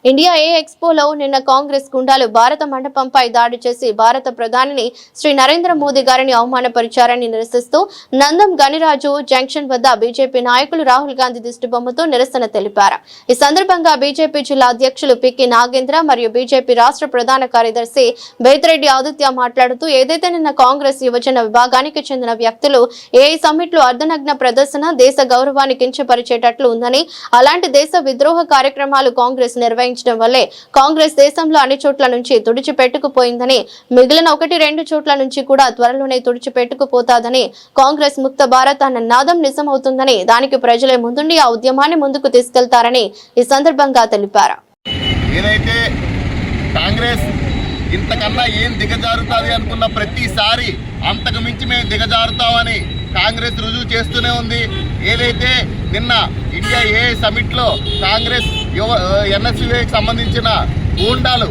India ఏ ఎక్స్పోలో నిన్న కాంగ్రెస్ గుండాలు భారత మండపంపై దాడి చేసి భారత ప్రధానిని శ్రీ నరేంద్ర మోదీ గారిని అవమానపరిచారని నిరసిస్తూ నందం గనిరాజు జంక్షన్ వద్ద బీజేపీ నాయకులు రాహుల్ గాంధీ దిష్టిబొమ్మతో నిరసన తెలిపారు. ఈ సందర్భంగా బీజేపీ జిల్లా అధ్యక్షులు పికి నాగేంద్ర మరియు బీజేపీ రాష్ట్ర ప్రధాన కార్యదర్శి బేతిరెడ్డి ఆదిత్య మాట్లాడుతూ ఏదైతే నిన్న కాంగ్రెస్ యువజన విభాగానికి చెందిన వ్యక్తులు ఏఐ సమ్మిట్ లో అర్ధనగ్న ప్రదర్శన దేశ గౌరవాన్ని కించపరిచేటట్లు ఉందని, అలాంటి దేశ విద్రోహ కార్యక్రమాలు కాంగ్రెస్ నిర్వహించడం వల్లే కాంగ్రెస్ దేశంలో అన్ని చోట్ల నుంచి తుడిచిపెట్టుకుపోయిందని, మిగిలిన 1-2 చోట్ల నుంచి కూడా త్వరలోనే తుడిచిపెట్టుకుపోతాదని, కాంగ్రెస్ ముక్త భారత్ అన్న నాదం నిజమవుతుందని, దానికి ప్రజలే ముందుండి ఆ ఉద్యమాన్ని ముందుకు తీసుకెళ్తారని ఈ సందర్భంగా తెలిపారు. ఏదైతే కాంగ్రెస్ ఇంతకన్నా ఏం దిగజారుతుంది అనుకున్న ప్రతిసారి అంతకు మించి మేము దిగజారుతామని కాంగ్రెస్ రుజువు చేస్తూనే ఉంది. ఏదైతే నిన్న ఇండియా ఏ సమిట్లో కాంగ్రెస్ ఎన్ఎస్యుకి సంబంధించిన గూండాలు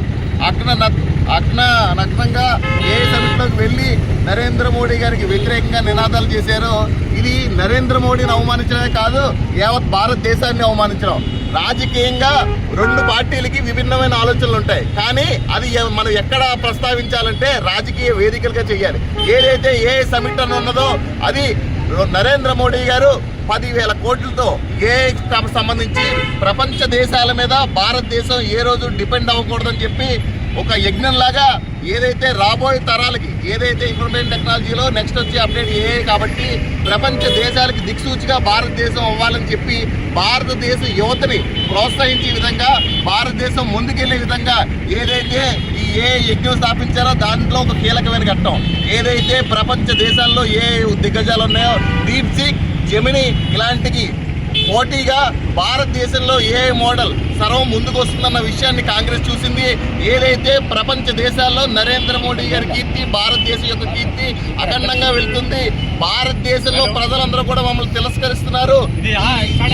నగ్నంగా ఏ సమిట్లోకి వెళ్ళి నరేంద్ర మోడీ గారికి వ్యతిరేకంగా నినాదాలు చేశారో, ఇది నరేంద్ర మోడీని అవమానించడమే కాదు, యావత్ భారతదేశాన్ని అవమానించడం. రాజకీయంగా 2 పార్టీలకి విభిన్నమైన ఆలోచనలు ఉంటాయి, కానీ అది మనం ఎక్కడ ప్రస్తావించాలంటే రాజకీయ వేదికలుగా చేయాలి. ఏదైతే ఏ సమిట్ అని ఉన్నదో అది నరేంద్ర మోడీ గారు 10,000 కోట్లతో ఏ సంబంధించి ప్రపంచ దేశాల మీద భారతదేశం ఏ రోజు డిపెండ్ అవ్వకూడదని చెప్పి ఒక యజ్ఞంలాగా ఏదైతే రాబోయే తరాలకి ఏదైతే ఇన్ఫర్మేషన్ టెక్నాలజీలో నెక్స్ట్ వచ్చే అప్డేట్ ఏ కాబట్టి ప్రపంచ దేశాలకి దిక్సూచిగా భారతదేశం అవ్వాలని చెప్పి భారతదేశ యువతని ప్రోత్సహించే విధంగా భారతదేశం ముందుకెళ్లే విధంగా ఏదైతే ఈ ఏ యజ్ఞం స్థాపించారో దాంట్లో ఒక కీలకమైన ఘట్టం. ఏదైతే ప్రపంచ దేశాల్లో ఏ దిగ్గజాలు ఉన్నాయో డీప్ సీక్, జెమిని ఇలాంటివి పోటీగా భారతదేశంలో ఏ మోడల్ సర్వం ముందుకు వస్తుందన్న విషయాన్ని కాంగ్రెస్ చూసింది. ఏదైతే ప్రపంచ దేశాల్లో నరేంద్ర మోడీ గారి కీర్తి, భారతదేశం యొక్క కీర్తి అఖండంగా వెళ్తుంది. భారతదేశంలో ప్రజలందరూ కూడా మమ్మల్ని తిరస్కరిస్తున్నారు.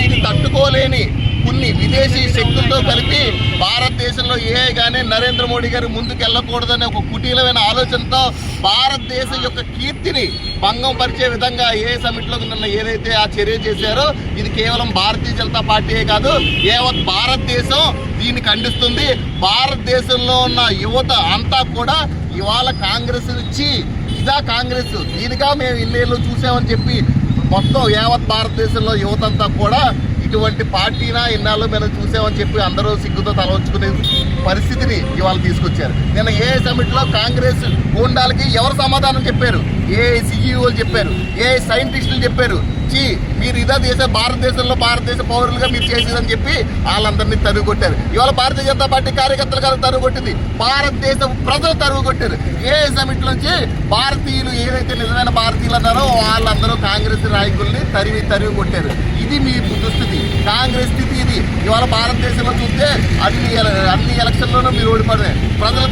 ఇది తట్టుకోలేని కొన్ని విదేశీ శక్తులతో కలిపి భారతదేశంలో కానీ నరేంద్ర మోడీ గారు ముందుకు వెళ్ళకూడదనే ఒక కుటీలమైన ఆలోచనతో భారతదేశం యొక్క కీర్తిని భంగం పరిచే విధంగా ఏ సమిట్లో నిన్న ఏదైతే ఆ చర్య చేశారో ఇది కేవలం భారతీయ జనతా పార్టీయే కాదు, యావత్ భారతదేశం దీన్ని ఖండిస్తుంది. భారతదేశంలో ఉన్న యువత అంతా కూడా ఇవాళ కాంగ్రెస్ ఇచ్చి ఇదా కాంగ్రెస్ దీనిగా మేము ఇన్నేళ్ళు చూసామని చెప్పి మొత్తం యావత్ భారతదేశంలో యువత అంతా కూడా ఇటువంటి పార్టీనా ఇన్నాళ్ళు మేము చూసామని చెప్పి అందరూ సిగ్గుతో తలవంచుకునే పరిస్థితిని ఇవాళ తీసుకొచ్చారు. నిన్న ఏ సమిట్లో కాంగ్రెస్ గూండాలకి ఎవరు సమాధానం చెప్పారు? ఏ సిఇఓలు చెప్పారు, ఏ సైంటిస్టులు చెప్పారు, మీరు ఇదే భారతదేశంలో భారతదేశ పౌరులుగా మీరు చేసేదని చెప్పి వాళ్ళందరినీ తరుగు కొట్టారు. ఇవాళ భారతీయ జనతా పార్టీ కార్యకర్తలు గారు తరుగు కొట్టింది, భారతదేశ ప్రజలు తరుగు కొట్టారు. ఏ సమిట్ నుంచి భారతీయులు ఏదైతే నిజమైన భారతీయులు అన్నారో వాళ్ళందరూ కాంగ్రెస్ నాయకుల్ని తరిగి కొట్టారు. ఇది మీ దుస్థితి, కాంగ్రెస్ స్థితి ఇది. ఇవాళ భారతదేశంలో చూస్తే అన్ని ఎలక్షన్లోనూ మీరు ఓడిపడే ప్రజలు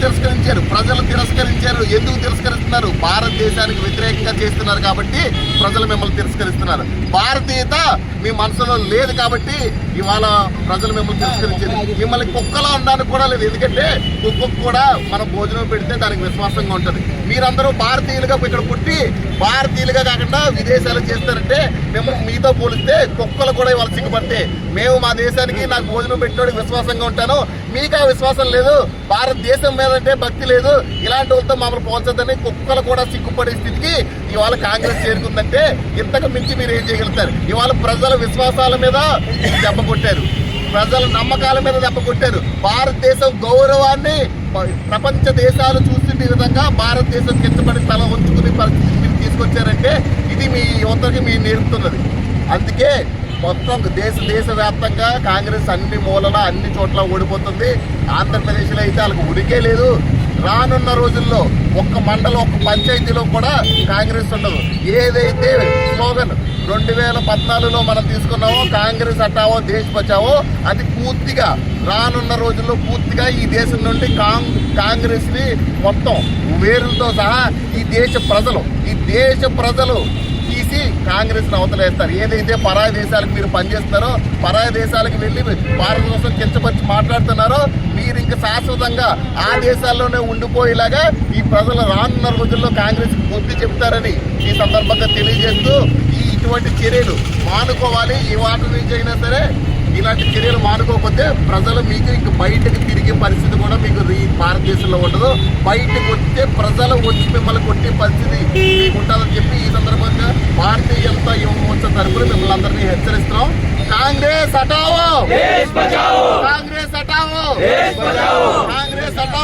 తిరస్కరించారు. ఎందుకు తిరస్కరిస్తున్నారు? భారతదేశానికి వ్యతిరేకంగా చేస్తున్నారు కాబట్టి ప్రజలు మిమ్మల్ని తిరస్కరిస్తున్నారు. భారతీయత మీ మనసులో లేదు కాబట్టి ఇవాళ ప్రజలు మిమ్మల్ని తిరస్కరించారు. మిమ్మల్ని కుక్కలా ఉండడానికి కూడా లేదు, ఎందుకంటే కుక్కకు కూడా మనం భోజనం పెడితే దానికి విశ్వాసంగా ఉంటుంది. మీరందరూ భారతీయులుగా ఇక్కడ పుట్టి భారతీయులుగా కాకుండా విదేశాలు చేస్తారంటే మిమ్మల్ని మీతో పోలిస్తే కుక్కలు కూడా ఇవాళ సిగ్గుపడితే మేము మా దేశానికి నాకు భోజనం పెట్టడానికి విశ్వాసంగా ఉంటాను, మీకు ఆ విశ్వాసం లేదు, భారతదేశం మీదంటే భక్తి లేదు, ఇలాంటి వాళ్ళతో మమ్మల్ని పోల్చొద్దని కుక్కలు కూడా సిగ్గుపడే స్థితికి ఇవాళ కాంగ్రెస్ చేరుకుందంటే ఇంతకు మించి మీరు ఏం చేయగలుగుతారు? ఇవాళ ప్రజల విశ్వాసాల మీద దెబ్బ కొట్టారు, ప్రజల నమ్మకాల మీద దెబ్బ కొట్టారు. భారతదేశం గౌరవాన్ని ప్రపంచ దేశాలు చూస్తుండే విధంగా భారతదేశం కిందపడి తల ఉంచుకునే పరిస్థితి మీరు తీసుకొచ్చారంటే ఇది మీ యువతకి మీరు నేర్పుతున్నది. అందుకే మొత్తం దేశవ్యాప్తంగా కాంగ్రెస్ అన్ని మూలలా అన్ని చోట్ల ఓడిపోతుంది. ఆంధ్రప్రదేశ్లో అయితే వాళ్ళకి ఉనికే లేదు. రానున్న రోజుల్లో ఒక్క మండలం ఒక్క పంచాయతీలో కూడా కాంగ్రెస్ ఉండదు. ఏదైతే స్లోగన్ 2014లో మనం తీసుకున్నామో కాంగ్రెస్ హటావో దేశ్ బచావో అది పూర్తిగా రానున్న రోజుల్లో పూర్తిగా ఈ దేశం నుండి కాంగ్రెస్ ని మొత్తం వేరులతో సహా ఈ దేశ ప్రజలు తీసి కాంగ్రెస్ అవతలేస్తారు. ఏదైతే పరాయి దేశాలకు మీరు పనిచేస్తున్నారో పరాయి దేశాలకు వెళ్ళి భారత కోసం కించపరిచి మాట్లాడుతున్నారో మీరు ఇంకా శాశ్వతంగా ఆ దేశాల్లోనే ఉండిపోయేలాగా ఈ ప్రజలు రానున్న రోజుల్లో కాంగ్రెస్ బుద్ధి చెప్తారని ఈ సందర్భంగా తెలియజేస్తూ ఇటువంటి చర్యలు మానుకోవాలి. ఈ వాటి నుంచి అయినా సరే ఇలాంటి చర్యలు మానుకోకపోతే ప్రజలు మీకు ఇంక బయటకు భారతదేశంలో ఉండదు. బయటకు వస్తే ప్రజలు వచ్చి మిమ్మల్ని కొట్టే పరిస్థితి మీకు ఉంటుందని చెప్పి ఈ సందర్భంగా భారతీయ జనతా యువ మోర్చా తరఫున మిమ్మల్ని అందరినీ హెచ్చరిస్తున్నాం. కాంగ్రెస్ హటావో, కాంగ్రెస్ హటావో, కాంగ్రెస్ హటావో.